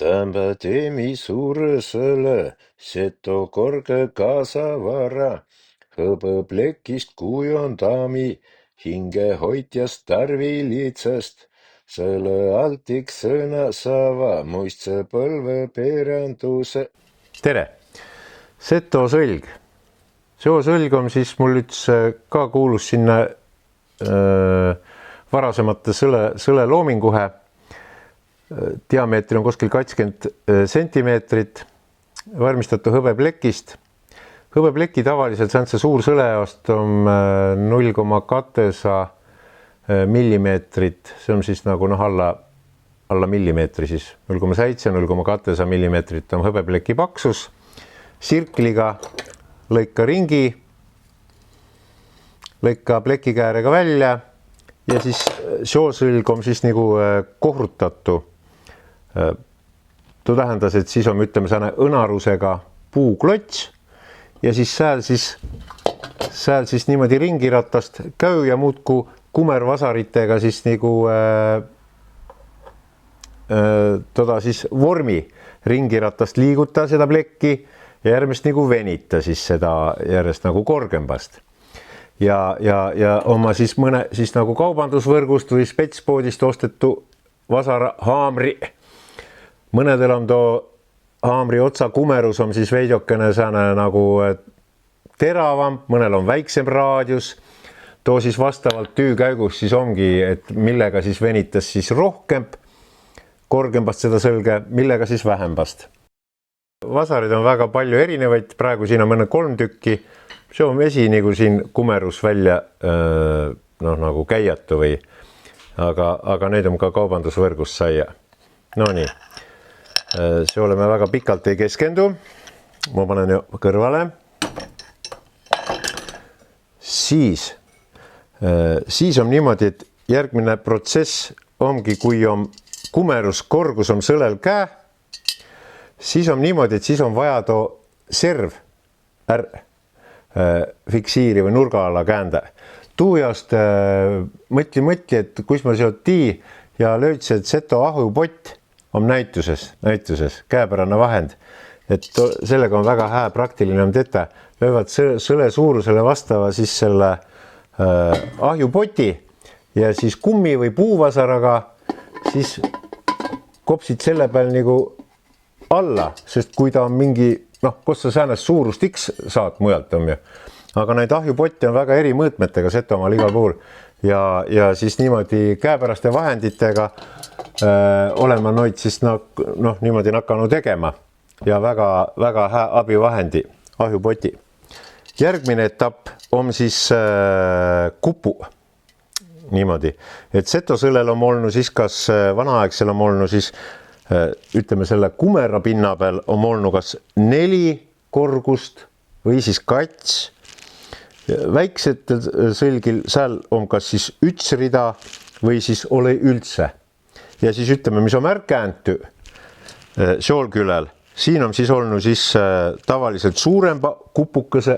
Tõmba teemi suurõsõle, seto korgõ kaasavara, hõbõplekist kujondami, hingehoitjast tarvilitsast, sõlõ altik sõna saava, muistse põlve peranduse. Tere! Seto sõlg. Seo sõlg on siis mul üks ka kuulus sinna varasemate sõle loominguhe. Diameetri on kuskil 20 sentimeetrit, valmistatu hõbeplekist. Hõbepleki tavaliselt see suur sõleast on 0,2 millimeetrit, see on siis nagu alla millimeetri siis, 0,7, 0,2 millimeetrit on hõbepleki paksus. Sirkliga lõika ringi, lõika plekikäärega välja ja siis seosõlg on siis nagu kohrutatu. Tuu tähendas, et siis on ütleme õnarusega puuklots ja siis sääl siis niimoodi ringiratast käü ja muudku kumervasaritega siis nagu toda siis vormi ringiratast liiguta seda plekki ja järgmist nagu venita siis seda järjest nagu korgembast. Ja oma siis mõne siis nagu kaubandusvõrgust või spetspoodist ostetu vasara haamri. Mõnedel on too haamri otsa kumerus on siis veidokene sääne nagu teravam, mõnel on väiksem raadius. Too siis vastavalt tüükäigus siis ongi, et millega siis venitas siis rohkem korgembast seda sõlge, millega siis vähembast. Vasarid on väga palju erinevaid, praegu siin on mõne 3 tükki. See on vesi nagu siin kumerus välja nagu käiatu või, aga neid on ka kaubandusvõrgus saia. No nii, see oleme väga pikalt ei keskendu. Ma panen jo kõrvale. Siis on niimoodi, et järgmine protsess ongi, kui on kumerus korgus on sõlel käe, siis on niimoodi, et siis on vaja too serv fiksiiri või nurga alla käända. Tuujast mõtli, et kus ma sealt tii ja löödse, et seto ahjupott on näituses, käepärane vahend. Et sellega on väga hää praktiline on teta. Löövad sõle suurusele vastava siis selle ahjupoti ja siis kummi või puuvasaraga siis kopsid selle peal nagu alla, sest kui ta on mingi, kus sa säänest suurust X saad mujalt on ju. Aga neid ahjupotti on väga eri mõõtmetega Setomaal igal puhul ja siis niimoodi käepäraste vahenditega olen ma noid siis niimoodi nakanud tegema ja väga hää abivahendi ahjupoti. Järgmine etapp on siis kupu. Niimoodi, et setosõlel on olnud siis kas vanaaegsel on olnud siis ütleme selle kumera pinna peal on olnud kas 4 korgust või siis kats. Väiksetel sõlgil seal on kas siis 1 rida või siis ole üldse. Ja siis ütleme, mis on märkäänty seol külel. Siin on siis olnud siis tavaliselt suuremba kupukese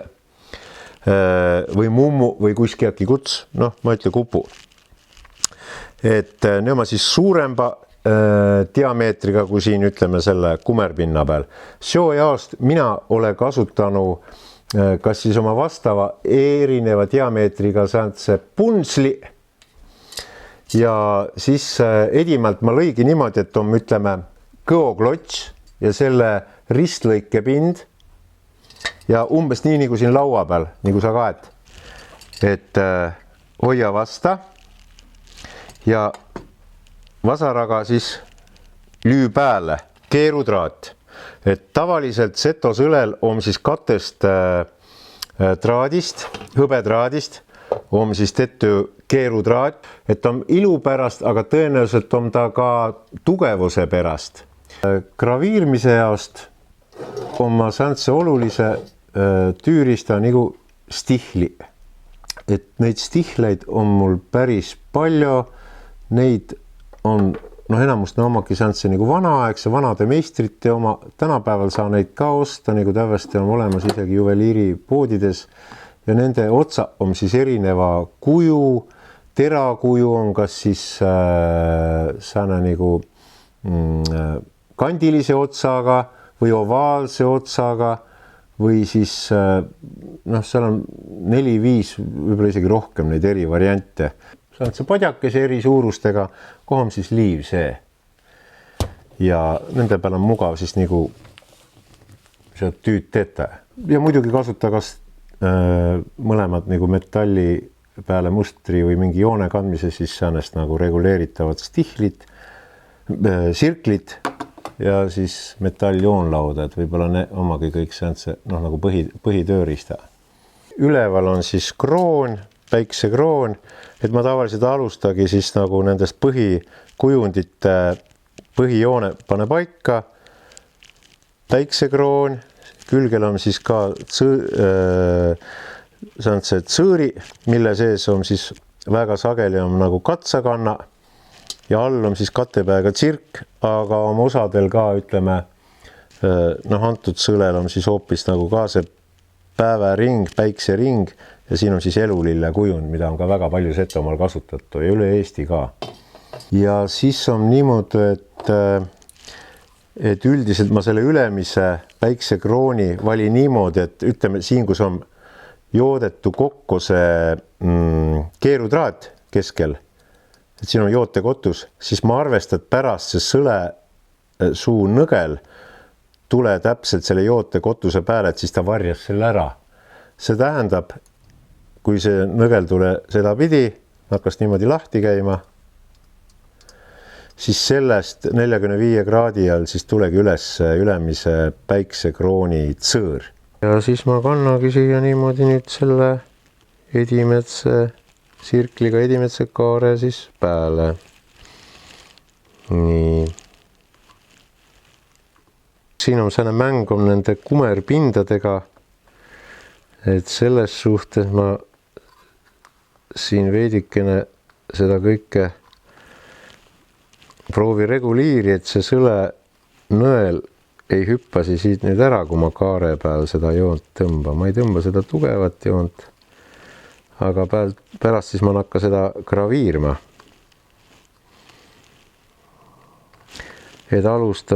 või mummu või kuski äkki kuts, ma ütle kupu. Et ne oma siis suuremba diameetriga kui siin ütleme selle kumerpinna peal. Seo jaost mina ole kasutanud kas siis oma vastava erineva diameetriga säänse punsli ja siis edimalt ma lõigi niimoodi, et on ütleme kõoklots ja selle ristlõikepind ja umbes nii nagu siin laua peal, nagu sa kaed, et hoia vasta ja vasaraga siis lüü pääle keerutraat. Et tavaliselt setosõlel on siis katest traadist, hõbetraadist, on siis tehtud keerutraat, et on ilu pärast, aga tõenäoliselt on ta ka tugevuse pärast. Graviirmise jaost on ma säänse olulise tüürista nagu stihli. Et neid stihleid on mul päris palju, neid on enamust omaki säänse nagu vanaaegse, vanade meistrite oma, tänapäeval saa neid ka osta, nagu tävesti on olemas isegi juveliiripoodides ja nende otsa on siis erineva kuju, terakuju on kas siis sääne nagu kandilise otsaga või ovaalse otsaga või siis seal on 4-5, võib-olla isegi rohkem neid eri variante. See on see padjakese eri suurustega, kuhu on siis liiv see. Ja nende peal on mugav siis nagu sealt tüüd teete. Ja muidugi kasuta kas mõlemad nagu metalli peale mustri või mingi joone kandmise siis säänest nagu reguleeritavad stihlit, sirklit ja siis metalljoonlauda, et võib-olla omagi kõik see nagu põhitööriista. Üleval on siis kroon, päiksekroon, et ma tavaliselt alustagi siis nagu nendest põhikujundite põhijoone pane paika, päiksekroon, külgel on siis ka see on see tsõõri, mille sees on siis väga sageli on nagu katsakanna ja all on siis kattepäega tsirk, aga oma osadel ka ütleme, antud sõlel on siis hoopis nagu ka see päevering, päiksering ja siin on siis elulille kujund, mida on ka väga palju Setomaal kasutatud ja üle Eesti ka. Ja siis on niimoodi, et üldiselt ma selle ülemise päiksekrooni valin niimoodi, et ütleme siin, kus on joodetu kokkose keerutraat keskel, et siin on jootekotus, siis ma arvestan, et pärast see sõle suu nõgel tule täpselt selle jootekotuse peale, et siis ta varjas selle ära. See tähendab, kui see nõgel tule seda pidi, hakkas niimoodi lahti käima, siis sellest 45 kraadi all siis tulegi üles ülemise päiksekrooni tsõõr. Ja siis ma kannagi siia niimoodi nüüd selle edimetse sirkliga edimetse kaare siis pääle. Nii. Siin on selline mäng on nende kumerpindadega, et selles suhtes ma siin veidikene seda kõike proovi reguliiri, et see sõle nõel ei hüppasi siit nüüd ära, kui ma kaare peal seda joont tõmba. Ma ei tõmba seda tugevat joont, aga pärast siis ma hakka seda graviirma. Et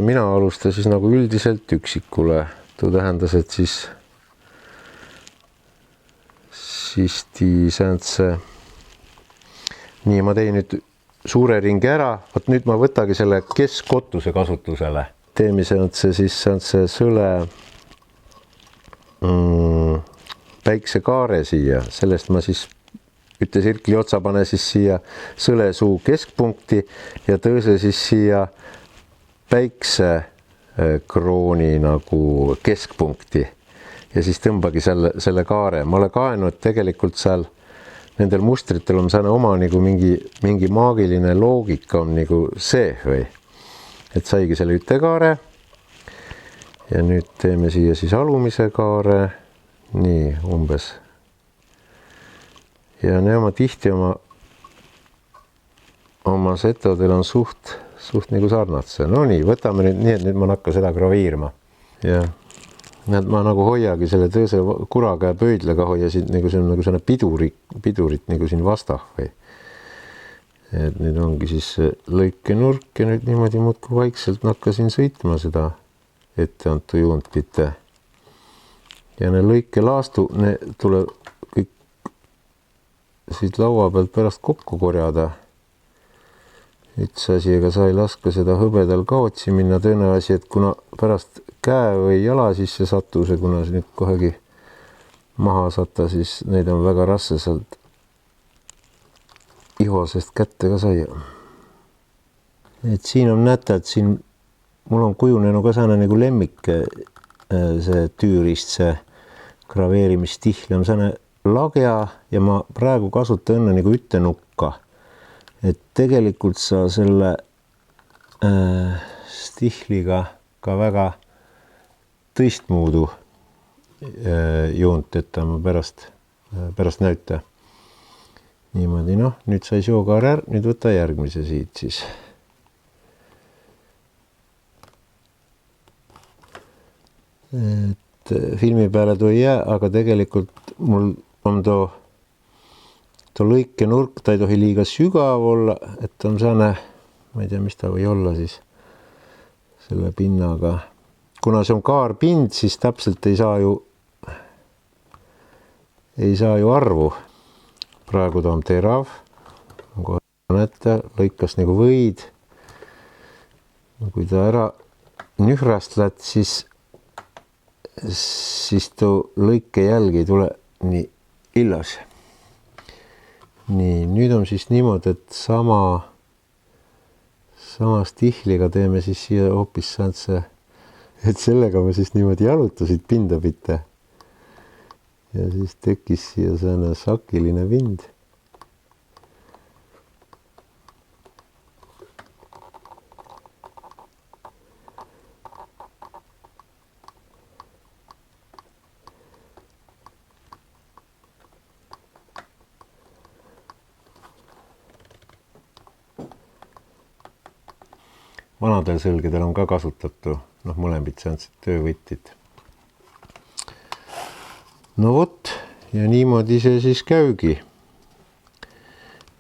mina alusta siis nagu üldiselt üksikule. Tuu tähendas, et siis säänse. Nii, ma tein nüüd suure ringi ära. Võt nüüd ma võtagi selle keskkotuse kasutusele. Teemise on see siis see sõle päiksekaare siia. Sellest ma siis ütte sirkli otsa pane siis siia sõlesuu keskpunkti ja tõuse siis siia päiksekrooni nagu keskpunkti ja siis tõmbagi selle kaare. Ma olen kaenud tegelikult seal nendel mustritel on sääne oma nagu mingi maagiline loogika on nagu see või. Et saigi selle ütekaare ja nüüd teeme siia siis alumise kaare, nii umbes. Ja nema tihti oma setodel on suht nagu sarnatse. No nii, võtame nüüd nii, et nüüd ma nakka seda graviirma. Ja ma nagu hoiagi selle tõõse kuraga ja pöidlaga hoiasin nagu see on nagu selline pidurit nagu siin vastah või. Et nüüd ongi siis lõikenurk ja nüüd niimoodi muudku vaikselt nakkasin sõitma seda etteantu juuntpite. Ja ne lõikelaastu, ne tuleb kõik siit laua pealt pärast kokku korjada. Üks asi, ega sa ei laska seda hõbedal kaotsi minna. Tõene asi, et kuna pärast käe või jala sisse satuse, kuna see nüüd kohegi maha sata, siis neid on väga rasse sealt ihosest kätte ka saia. Et siin on näete, et siin mul on kujunenud ka sääne nagu lemmik see tüürist, see graveerimisstihl on sääne lagja ja ma praegu kasutan õnne nagu üttenukka. Et tegelikult sa selle stihliga ka väga tõistmuudu joont, et ma pärast näüta. Niimoodi, nüüd sai soogaar ära, nüüd võta järgmise siit siis. Et filmi peale too ei jää, aga tegelikult mul on too lõikenurk, ta ei tohi liiga sügav olla, et on sääne, ma ei tea, mis ta või olla siis, selle pinnaga. Kuna see on kaarpind, siis täpselt ei saa ju arvu. Praegu ta on terav. Kohe näete, lõikas nagu võid. Kui ta ära nührasled, siis tu lõikejälg ei tule nii illas. Nii, nüüd on siis niimoodi, et sama stihliga teeme siis siia hoopis säänse, et sellega me siis niimoodi jalutasid pinda pite. Ja siis tekkis siia sääne sakiline pind. Vanadel sõlgedel on ka kasutatu, mõlembid säänsed töövõtid. No vot, ja niimoodi see siis käügi.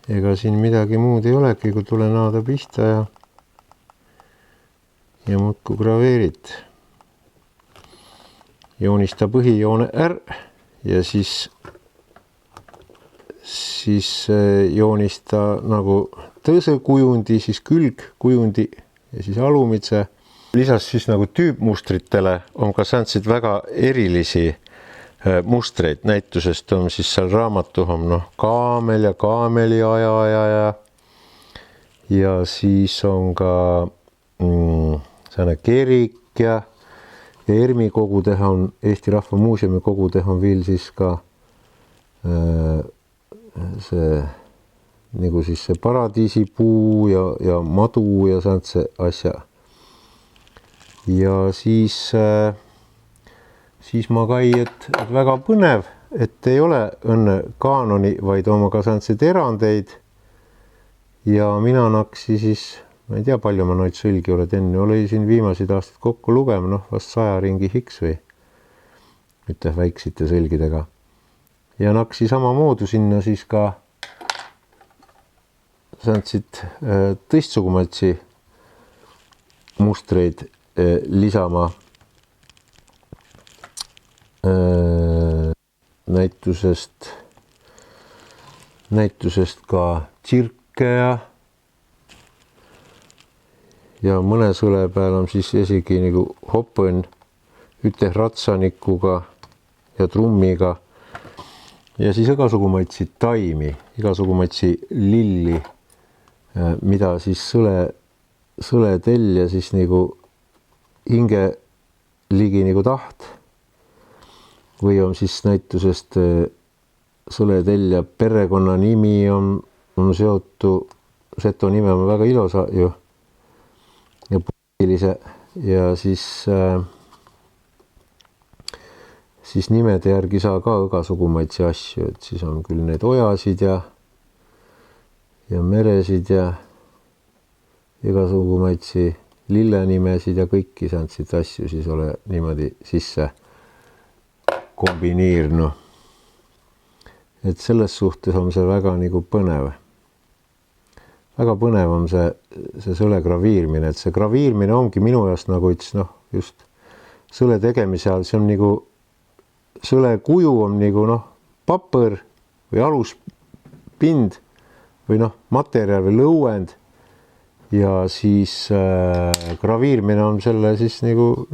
Ega siin midagi muud ei olegi, kui tule naada pista ja muudku graveerid. Joonista põhijoone ja siis joonista nagu tõõsekujundi, siis külgkujundi ja siis alumitse. Lisas siis nagu tüüpmustritele on ka säänsid väga erilisi mustreid. Näitusest on siis seal raamatuhom kaamel ja kaameli aja ja siis on ka sääne kerik ja ERMi kogutehe on, Eesti Rahva Muuseumi kogutehe on veel siis ka see nagu siis see paradiisipuu ja madu ja säänse asja. Ja siis ma kai, et väga põnev, et ei ole õnne kaanoni, vaid oma ka säänseid erandeid. Ja mina naksi siis, ma ei tea, palju ma noid sõlgi oled enne, oli siin viimasid aastaid kokku lugema, vast 100 ringi hiks või mitte väiksite sõlgidega. Ja naksi sama moodu sinna siis ka säänsid tõistsugumatsi mustreid lisama. Näitusest ka tsirke ja mõne sõle peal on siis isegi nagu hopõn ütehratsanikuga ja trummiga ja siis igasugumaitsi taimi, igasugumaitsi lilli, mida siis sõletelja siis nagu hinge ligi nagu taht või on siis näitusest sõletelja perekonna nimi on seto nime on väga ilosa ju ja põhilise ja siis nimede järgi saa ka igasugumaitsi asju, et siis on küll need ojasid ja meresid ja igasugumaitsi lillenimesid ja kõiki säänseid asju siis ole niimoodi sisse kombineernu. Et selles suhtes on see väga nagu põnev. Väga põnev on see sõle graviirmine, et see graviirmine ongi minu jaoks nagu üks just sõle tegemise ajal, see on nagu sõle kuju on nagu papõr või aluspind või materjal või lõuend ja siis graviirmine on selle siis nagu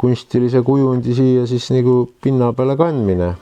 kunstilise kujundi siia siis nagu pinna peale kandmine.